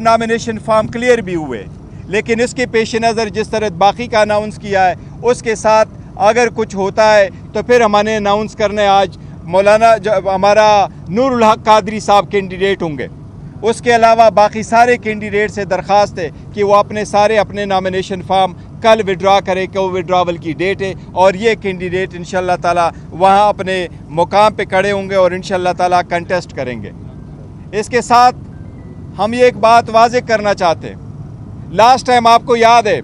Nomination form clear بھی ہوئے، لیکن اس کے پیش نظر جس طرح باقی کا اناؤنس کیا ہے اس کے ساتھ اگر کچھ ہوتا ہے تو پھر ہم نے اناؤنس کرنے آج مولانا ہمارا نور الحق قادری صاحب کینڈیڈیٹ ہوں گے۔ اس کے علاوہ باقی سارے کینڈیڈیٹ سے درخواست ہے کہ وہ اپنے نامینیشن فارم کل وڈرا کرے کہ وہ وڈراول کی ڈیٹ ہے، اور یہ کینڈیڈیٹ انشاءاللہ تعالی وہاں اپنے مقام پہ کھڑے ہوں گے اور انشاءاللہ تعالی کنٹیسٹ کریں گے۔ اس کے ساتھ ہم یہ ایک بات واضح کرنا چاہتے ہیں، لاسٹ ٹائم آپ کو یاد ہے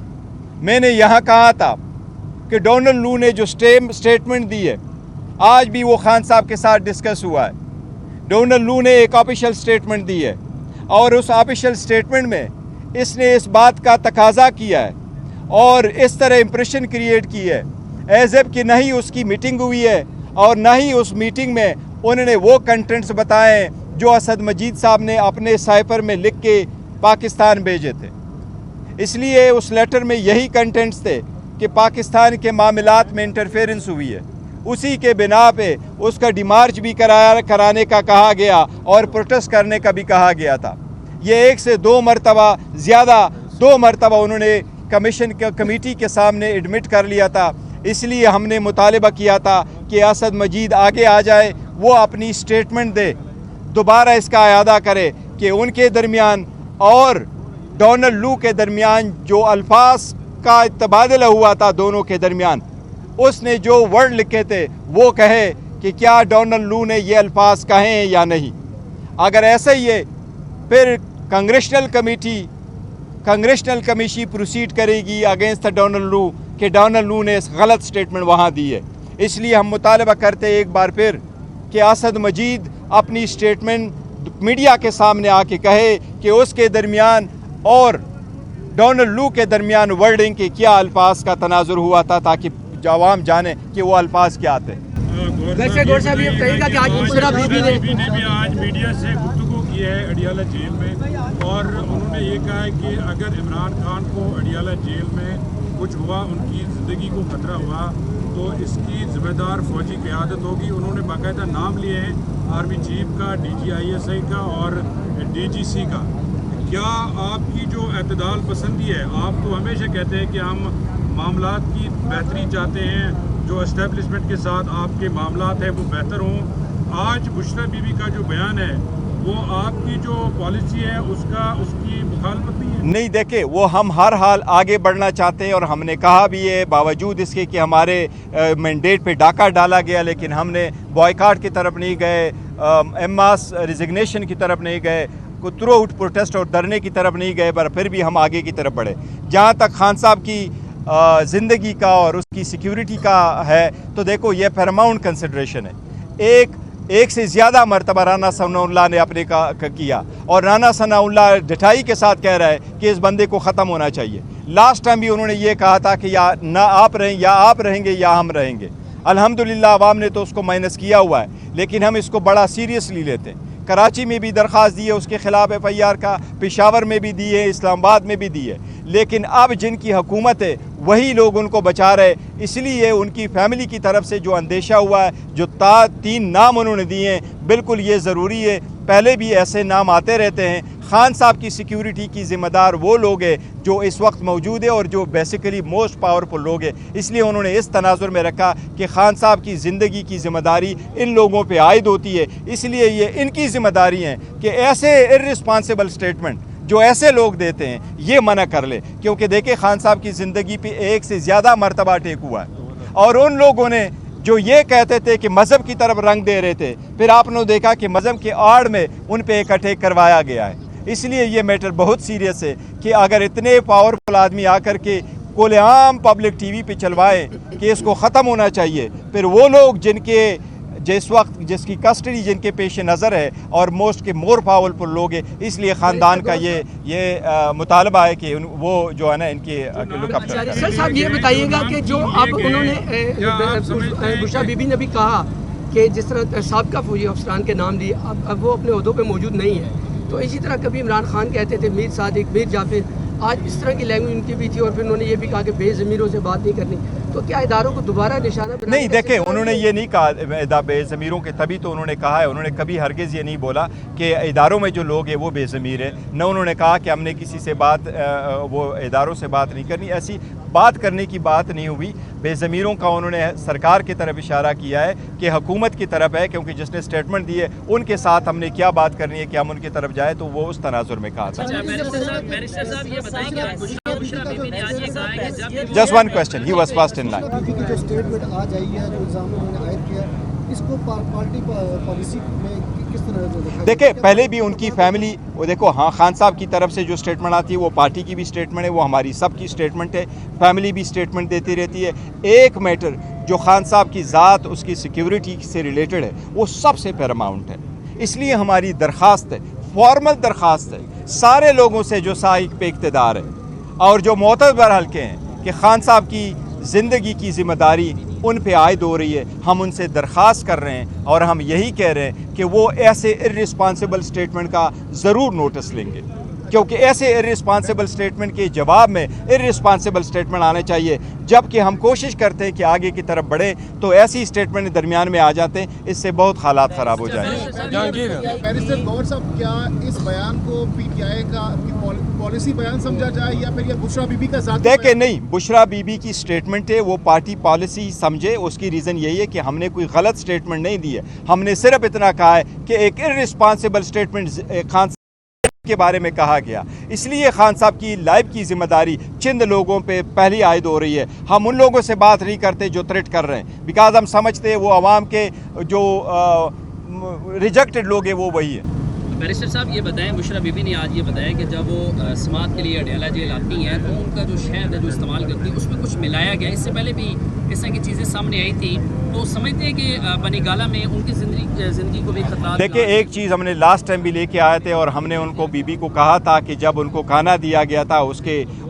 میں نے یہاں کہا تھا کہ ڈونلڈ لو نے جو سٹیٹمنٹ دی ہے آج بھی وہ خان صاحب کے ساتھ ڈسکس ہوا ہے۔ ڈونلڈ لو نے ایک آفیشیل سٹیٹمنٹ دی ہے اور اس آفیشیل سٹیٹمنٹ میں اس نے اس بات کا تقاضا کیا ہے اور اس طرح امپریشن کریٹ کی ہے ایز ایف کہ نہ ہی اس کی میٹنگ ہوئی ہے اور نہ ہی اس میٹنگ میں انہوں نے وہ کنٹینٹس بتائے جو اسد مجید صاحب نے اپنے سائفر میں لکھ کے پاکستان بھیجے تھے۔ اس لیے اس لیٹر میں یہی کنٹینٹس تھے کہ پاکستان کے معاملات میں انٹرفیرنس ہوئی ہے، اسی کے بنا پہ اس کا ڈیمارچ بھی کرانے کا کہا گیا اور پروٹیسٹ کرنے کا بھی کہا گیا تھا۔ یہ ایک سے دو مرتبہ انہوں نے کمیٹی کے سامنے ایڈمٹ کر لیا تھا۔ اس لیے ہم نے مطالبہ کیا تھا کہ اسد مجید آگے آ جائے، وہ اپنی سٹیٹمنٹ دے، دوبارہ اس کا اعادہ کرے کہ ان کے درمیان اور ڈونلڈ لو کے درمیان جو الفاظ کا تبادلہ ہوا تھا دونوں کے درمیان، اس نے جو ورڈ لکھے تھے وہ کہے کہ کیا ڈونلڈ لو نے یہ الفاظ کہے ہیں یا نہیں۔ اگر ایسا ہی ہے پھر کنگریشنل کمیشن پروسیڈ کرے گی اگینسٹ ڈونلڈ لو کہ ڈونلڈ لو نے غلط سٹیٹمنٹ وہاں دی ہے۔ اس لیے ہم مطالبہ کرتے ایک بار پھر کہ اسد مجید اپنی سٹیٹمنٹ میڈیا کے سامنے آ کے کہے کہ اس کے درمیان اور ڈونلڈ لو کے درمیان ورڈنگ کے کیا الفاظ کا تناظر ہوا تھا تاکہ عوام جانے کہ وہ الفاظ کیا تھے۔ ویسے گور صاحب یہ بتائیے گا کہ آج بشرا بی بی نے بھی آج میڈیا سے گفتگو کی ہے اڈیالہ جیل میں، اور انہوں نے یہ کہا ہے کہ اگر عمران خان کو اڈیالہ جیل میں کچھ ہوا، ان کی زندگی کو خطرہ ہوا، تو اس کی ذمہ دار فوجی قیادت ہوگی۔ انہوں نے باقاعدہ نام لیے ہیں آرمی چیف کا، D G I S I کا اور ڈی جی سی کا۔ کیا آپ کی جو اعتدال پسندی ہے، آپ تو ہمیشہ کہتے ہیں کہ ہم معاملات کی بہتری چاہتے ہیں، جو اسٹیبلشمنٹ کے ساتھ آپ کے معاملات ہیں وہ بہتر ہوں، آج بشرا بی بی کا جو بیان ہے وہ آپ کی جو پالیسی ہے اس کی مخالفت نہیں ہے؟ نہیں، دیکھیں وہ ہم ہر حال آگے بڑھنا چاہتے ہیں اور ہم نے کہا بھی ہے باوجود اس کے کہ ہمارے مینڈیٹ پہ ڈاکہ ڈالا گیا، لیکن ہم نے بوائیکاٹ کی طرف نہیں گئے، ایماس ریزگنیشن کی طرف نہیں گئے، تھرو آؤٹ پروٹیسٹ اور دھرنے کی طرف نہیں گئے، پر پھر بھی ہم آگے کی طرف بڑھے۔ جہاں تک خان صاحب کی زندگی کا اور اس کی سیکیورٹی کا ہے تو دیکھو یہ پیراماؤنٹ کنسیڈریشن ہے۔ ایک سے زیادہ مرتبہ رانا ثناء اللہ نے اپنے کا کیا، اور رانا ثناء اللہ ڈٹائی کے ساتھ کہہ رہا ہے کہ اس بندے کو ختم ہونا چاہیے۔ لاسٹ ٹائم بھی انہوں نے یہ کہا تھا کہ یا آپ رہیں گے یا ہم رہیں گے۔ الحمدللہ عوام نے تو اس کو مائنس کیا ہوا ہے، لیکن ہم اس کو بڑا سیریسلی لیتے ہیں۔ کراچی میں بھی درخواست دی ہے اس کے خلاف ایف آئی آر کا، پشاور میں بھی دی ہے، اسلام آباد میں بھی دی ہے، لیکن اب جن کی حکومت ہے وہی لوگ ان کو بچا رہے۔ اس لیے ان کی فیملی کی طرف سے جو اندیشہ ہوا ہے، جو 3 نام انہوں نے دیے ہیں، بالکل یہ ضروری ہے، پہلے بھی ایسے نام آتے رہتے ہیں۔ خان صاحب کی سیکیورٹی کی ذمہ دار وہ لوگ ہیں جو اس وقت موجود ہے اور جو بیسیکلی موسٹ پاورفل لوگ ہیں، اس لیے انہوں نے اس تناظر میں رکھا کہ خان صاحب کی زندگی کی ذمہ داری ان لوگوں پہ عائد ہوتی ہے۔ اس لیے یہ ان کی ذمہ داری ہے کہ ایسے ارسپانسبل سٹیٹمنٹ جو ایسے لوگ دیتے ہیں یہ منع کر لے، کیونکہ دیکھیں خان صاحب کی زندگی پہ 1 سے زیادہ مرتبہ اٹیک ہوا ہے، اور ان لوگوں نے جو یہ کہتے تھے کہ مذہب کی طرف رنگ دے رہے تھے، پھر آپ نے دیکھا کہ مذہب کے آڑ میں ان پہ ایک اٹیک کروایا گیا ہے۔ اس لیے یہ میٹر بہت سیریس ہے کہ اگر اتنے پاورفل آدمی آ کر کے کھلے عام پبلک ٹی وی پہ چلوائیں کہ اس کو ختم ہونا چاہیے، پھر وہ لوگ جس کی کسٹڈی جن کے پیش نظر ہے اور مور پاورفل لوگ ہیں، اس لیے خاندان کا یہ مطالبہ ہے کہ وہ جو ہے نا ان کی لک اپ کریں۔ سر صاحب یہ بتائیے گا کہ جو اب انہوں نے بشرا بی بی نے بھی کہا کہ جس طرح سابقہ فوجی افسران کے نام لیے اب وہ اپنے عہدوں پہ موجود نہیں ہے، تو اسی طرح کبھی عمران خان کہتے تھے میر صادق، میر جعفر، آج اس طرح کی لینگویج ان کی بھی تھی اور پھر انہوں نے یہ بھی کہا کہ بے ضمیروں سے بات نہیں کرنی. تو کیا اداروں کو دوبارہ نشانہ بنانے نہیں دیکھیں انہوں نے یہ نہیں کہا بے ضمیروں کے, تبھی تو انہوں نے کہا ہے, انہوں نے کبھی ہرگز یہ نہیں بولا کہ اداروں میں جو لوگ ہیں وہ بے ضمیر ہیں, نہ انہوں نے کہا کہ ہم نے کسی سے بات وہ اداروں سے بات نہیں کرنی, ایسی بات کرنے کی بات نہیں ہوئی. بے ضمیروں کا انہوں نے سرکار کی طرف اشارہ کیا ہے کہ حکومت کی طرف ہے, کیونکہ جس نے اسٹیٹمنٹ دی ہے ان کے ساتھ ہم نے کیا بات کرنی ہے کہ ہم ان کی طرف جائیں, تو وہ اس تناظر میں کہا تھا. Just one question, he was first in line. جو اسٹیٹمنٹ آ جائی ہے, جو الزام انہوں نے عائد کیا, اس کو پارٹی پالیسی میں کس طرح دیکھا؟ دیکھیں پہلے بھی ان کی فیملی, وہ دیکھو ہاں خان صاحب کی طرف سے جو اسٹیٹمنٹ آتی ہے وہ پارٹی کی بھی اسٹیٹمنٹ ہے, وہ ہماری سب کی اسٹیٹمنٹ ہے, فیملی بھی اسٹیٹمنٹ دیتی رہتی ہے. ایک میٹر جو خان صاحب کی ذات, اس کی سیکیورٹی سے ریلیٹڈ ہے, وہ سب سے پیراماؤنٹ ہے. اس لیے ہماری درخواست ہے, فارمل درخواست ہے سارے لوگوں سے جو سائق پہ اقتدار ہے اور جو معتبر حلقے ہیں, کہ خان صاحب کی زندگی کی ذمہ داری ان پہ عائد ہو رہی ہے. ہم ان سے درخواست کر رہے ہیں اور ہم یہی کہہ رہے ہیں کہ وہ ایسے ارسپانسبل اسٹیٹمنٹ کا ضرور نوٹس لیں گے, کیونکہ ایسے ارسپانسبل اسٹیٹمنٹ کے جواب میں ارسپانسبل اسٹیٹمنٹ آنے چاہیے. جب کہ ہم کوشش کرتے ہیں کہ آگے کی طرف بڑھیں تو ایسی اسٹیٹمنٹ درمیان میں آ جاتے ہیں, اس سے بہت حالات خراب ہو جائیں گے. بیرسٹر گور صاحب, کیا اس بیان کو پی ٹی آئی کا پالیسی بیان سمجھا جائے یا پھر یہ بشرا بی بی کا ذاتی دیکھیں نہیں, بشرا بی بی کی اسٹیٹمنٹ ہے, وہ پارٹی پالیسی سمجھے. اس کی ریزن یہی ہے کہ ہم نے کوئی غلط اسٹیٹمنٹ نہیں دی ہے, ہم نے صرف اتنا کہا ہے کہ ایک ارسپانسبل اسٹیٹمنٹ خان کے بارے میں کہا گیا. اس لیے خان صاحب کی لائف کی ذمہ داری چند لوگوں پہ پہلی عائد ہو رہی ہے. ہم ان لوگوں سے بات نہیں کرتے جو تھریٹ کر رہے ہیں, بیکاز ہم سمجھتے ہیں وہ عوام کے جو ریجیکٹڈ لوگ ہیں وہ وہی ہے. بیرسٹر صاحب یہ بتائیں, بشرا بی بی نے آج یہ بتایا کہ جب وہ سماعت کے لیے اڈیالہ جیل آتی ہیں تو ان کا جو شہد ہے جو استعمال کرتی ہے اس میں کچھ ملایا گیا. اس سے پہلے بھی اس طرح کی چیزیں سامنے آئی تھی, تو سمجھتے ہیں کہ بنی گالہ میں ان کی زندگی کو بھی خطرات. دیکھیں ایک چیز ہم نے لاسٹ ٹائم بھی لے کے آئے تھے, اور ہم نے ان کو بی بی کو کہا تھا کہ جب ان کو کھانا دیا گیا تھا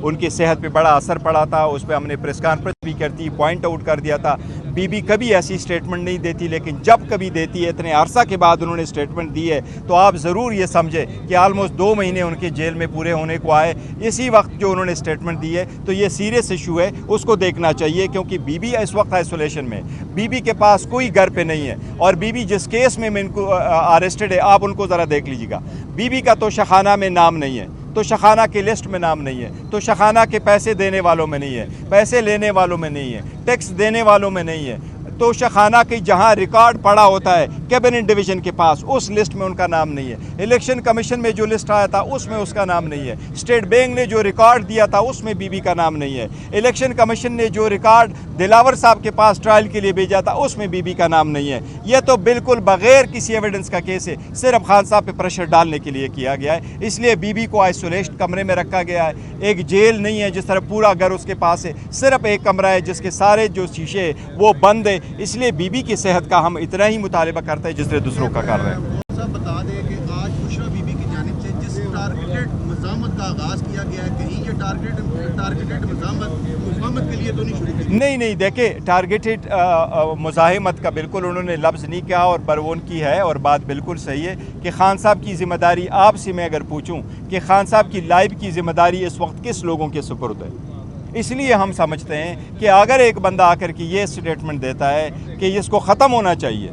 ان کی صحت پہ بڑا اثر پڑا تھا, اس پہ ہم نے پریس کانفرنس بھی کرتی, پوائنٹ آؤٹ کر دیا تھا. بی بی کبھی ایسی اسٹیٹمنٹ نہیں دیتی, لیکن جب کبھی دیتی ہے, اتنے عرصہ کے بعد انہوں نے اسٹیٹمنٹ دی ہے, تو آپ ضرور یہ سمجھے کہ آلموسٹ 2 مہینے ان کے جیل میں پورے ہونے کو آئے. اسی وقت جو انہوں نے اسٹیٹمنٹ دی ہے تو یہ سیریس ایشو ہے, اس کو دیکھنا چاہیے, کیونکہ بی بی اس وقت آئسولیشن میں, بی بی کے پاس کوئی گھر پہ نہیں ہے, اور بی بی جس کیس میں ان کو اریسٹڈ ہے آپ ان کو ذرا دیکھ لیجیے گا. بی بی کا تو شخانہ میں نام نہیں ہے, تو شخانہ کے لسٹ میں نام نہیں ہے, تو شخانہ کے پیسے دینے والوں میں نہیں ہے, پیسے لینے والوں میں نہیں ہے, ٹیکس دینے والوں میں نہیں ہے, تو شخانہ کی جہاں ریکارڈ پڑا ہوتا ہے کیبنٹ ڈویژن کے پاس, اس لسٹ میں ان کا نام نہیں ہے. الیکشن کمیشن میں جو لسٹ آیا تھا اس میں اس کا نام نہیں ہے. اسٹیٹ بینک نے جو ریکارڈ دیا تھا اس میں بی بی کا نام نہیں ہے. الیکشن کمیشن نے جو ریکارڈ دلاور صاحب کے پاس ٹرائل کے لیے بھیجا تھا اس میں بی بی کا نام نہیں ہے. یہ تو بالکل بغیر کسی ایویڈنس کا کیس ہے, صرف خان صاحب پہ پریشر ڈالنے کے لیے کیا گیا ہے. اس لیے بی بی کو آئسولیشن کمرے میں رکھا گیا ہے. ایک جیل نہیں ہے جس طرح پورا گھر اس کے پاس ہے, صرف ایک کمرہ ہے جس کے سارے جو شیشے وہ بند ہے. اس لیے بی بی کی صحت کا ہم اتنا ہی مطالبہ کرتے ہیں جس طرح دوسروں کا کر رہے ہیں. صاحب بتا دیں کہ آج بشرا بی بی کی جانب سے جس ٹارگیٹڈ مزاحمت کا آغاز کیا گیا ہے, کہیں یہ ٹارگیٹڈ مزاحمت کے لیے تو نہیں شروع کی؟ نہیں دیکھیں ٹارگیٹڈ مزاحمت کا بالکل انہوں نے لفظ نہیں کہا, اور برون کی ہے, اور بات بالکل صحیح ہے کہ خان صاحب کی ذمہ داری, آپ سے میں اگر پوچھوں کہ خان صاحب کی لائف کی ذمہ داری اس وقت کس لوگوں کے سپرد ہے, اس لیے ہم سمجھتے ہیں کہ اگر ایک بندہ آ کر کے یہ اسٹیٹمنٹ دیتا ہے کہ اس کو ختم ہونا چاہیے,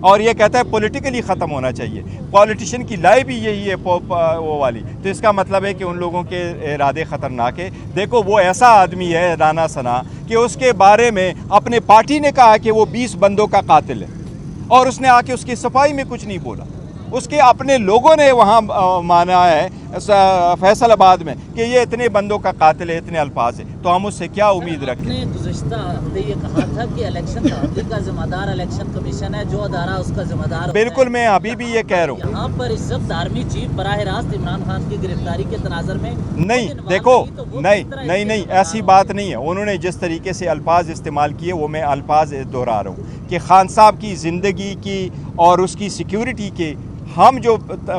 اور یہ کہتا ہے پولیٹیکلی ختم ہونا چاہیے, پولیٹیشین کی لائف ہی یہی ہے وہ والی, تو اس کا مطلب ہے کہ ان لوگوں کے ارادے خطرناک ہے. دیکھو وہ ایسا آدمی ہے رانا ثنا کہ اس کے بارے میں اپنے پارٹی نے کہا کہ وہ 20 بندوں کا قاتل ہے, اور اس نے آ کے اس کی صفائی میں کچھ نہیں بولا. اس کے اپنے لوگوں نے وہاں مانا ہے فیصل آباد میں کہ یہ اتنے بندوں کا قاتل ہے, اتنے الفاظ ہیں, تو ہم اس سے کیا امید رکھیں. نے گزشتہ ہفتے یہ کہا تھا کہ الیکشن تعطیل کا ذمہ دار الیکشن کمیشن ہے, جو ادارہ اس کا ذمہ دار. بالکل میں ابھی بھی یہ کہہ رہا ہوں. یہاں پر اس وقت آرمی چیف براہ راست عمران خان کی گرفتاری کے تناظر میں نہیں, دیکھو نہیں ایسی بات نہیں ہے. انہوں نے جس طریقے سے الفاظ استعمال کیے وہ میں الفاظ دہرا رہا ہوں کہ خان صاحب کی زندگی کی اور اس کی سیکیورٹی کے ہم جو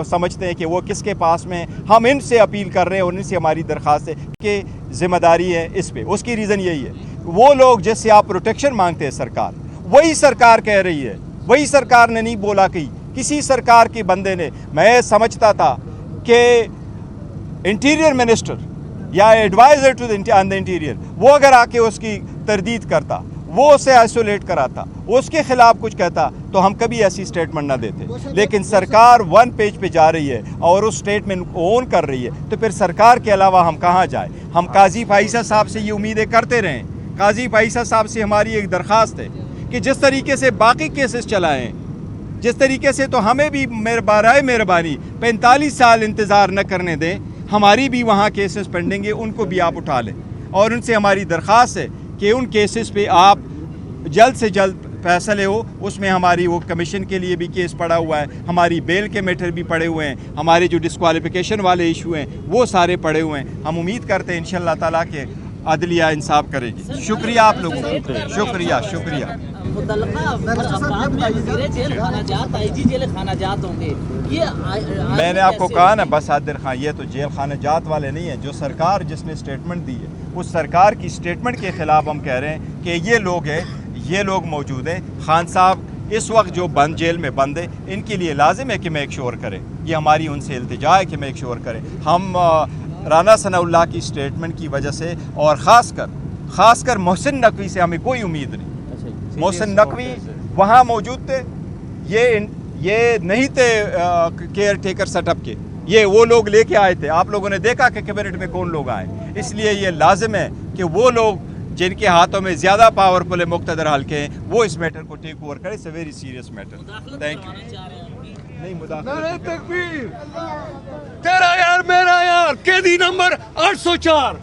سمجھتے ہیں کہ وہ کس کے پاس میں, ہم ان سے اپیل کر رہے ہیں اور ان سے ہماری درخواست ہے کہ ذمہ داری ہے اس پہ. اس کی ریزن یہی ہے, وہ لوگ جس سے آپ پروٹیکشن مانگتے ہیں سرکار, وہی سرکار کہہ رہی ہے, وہی سرکار نے نہیں بولا کہ کسی سرکار کے بندے نے. میں سمجھتا تھا کہ انٹیریئر منسٹر یا adviser to on the interior, وہ اگر آ کے اس کی تردید کرتا، وہ اسے آئسولیٹ کراتا، اس کے خلاف کچھ کہتا، تو ہم کبھی ایسی سٹیٹمنٹ نہ دیتے. لیکن سرکار ون پیج پہ جا رہی ہے اور اس سٹیٹمنٹ کو اون کر رہی ہے، تو پھر سرکار کے علاوہ ہم کہاں جائیں؟ ہم قاضی فائزہ صاحب سے یہ امیدیں کرتے رہیں. قاضی فائزہ صاحب سے ہماری ایک درخواست ہے کہ جس طریقے سے باقی کیسز چلائیں، جس طریقے سے تو ہمیں بھی برائے مہربانی 45 سال انتظار نہ کرنے دیں. ہماری بھی وہاں کیسز پینڈنگ ہے، ان کو بھی آپ اٹھا لیں. اور ان سے ہماری درخواست ہے کہ ان کیسز پہ آپ جلد سے جلد فیصلے ہو. اس میں ہماری وہ کمیشن کے لیے بھی کیس پڑا ہوا ہے، ہماری بیل کے میٹر بھی پڑے ہوئے ہیں، ہمارے جو ڈسکوالیفیکیشن والے ایشو ہیں وہ سارے پڑے ہوئے ہیں. ہم امید کرتے ہیں انشاءاللہ تعالیٰ کہ عدلیہ انصاف کرے گی. شکریہ آپ لوگوں کو، شکریہ. متعلقہ افراد میں وزیر جیل خانہ جات، آئی جی جیل خانہ جات ہوں گے. میں نے آپ کو کہا نا بس عادر خان، یہ تو جیل خانہ جات والے نہیں ہیں. جو سرکار جس نے سٹیٹمنٹ دی ہے، اس سرکار کی سٹیٹمنٹ کے خلاف ہم کہہ رہے ہیں کہ یہ لوگ ہیں، یہ لوگ موجود ہیں. خان صاحب اس وقت جو بند جیل میں بند ہیں، ان کے لیے لازم ہے کہ میک شور کریں. یہ ہماری ان سے التجا ہے کہ میک شور کریں. ہم رانا ثناء اللہ کی سٹیٹمنٹ کی وجہ سے، اور خاص کر محسن نقوی سے ہمیں کوئی امید نہیں. محسن نقوی وہاں موجود تھے، یہ نہیں تھے کیئر ٹیکر سیٹ اپ کے، یہ وہ لوگ لے کے آئے تھے. آپ لوگوں نے دیکھا کہ کیبنٹ میں کون لوگ آئے. اس لیے یہ لازم ہے کہ وہ لوگ جن کے ہاتھوں میں زیادہ پاورفل مقتدر حلقے ہیں، وہ اس میٹر کو ٹیک اوور کرے. It's a very serious matter. Thank you. نہیں مداخلت تکبیر، تیرا یار میرا یار، قیدی نمبر 804.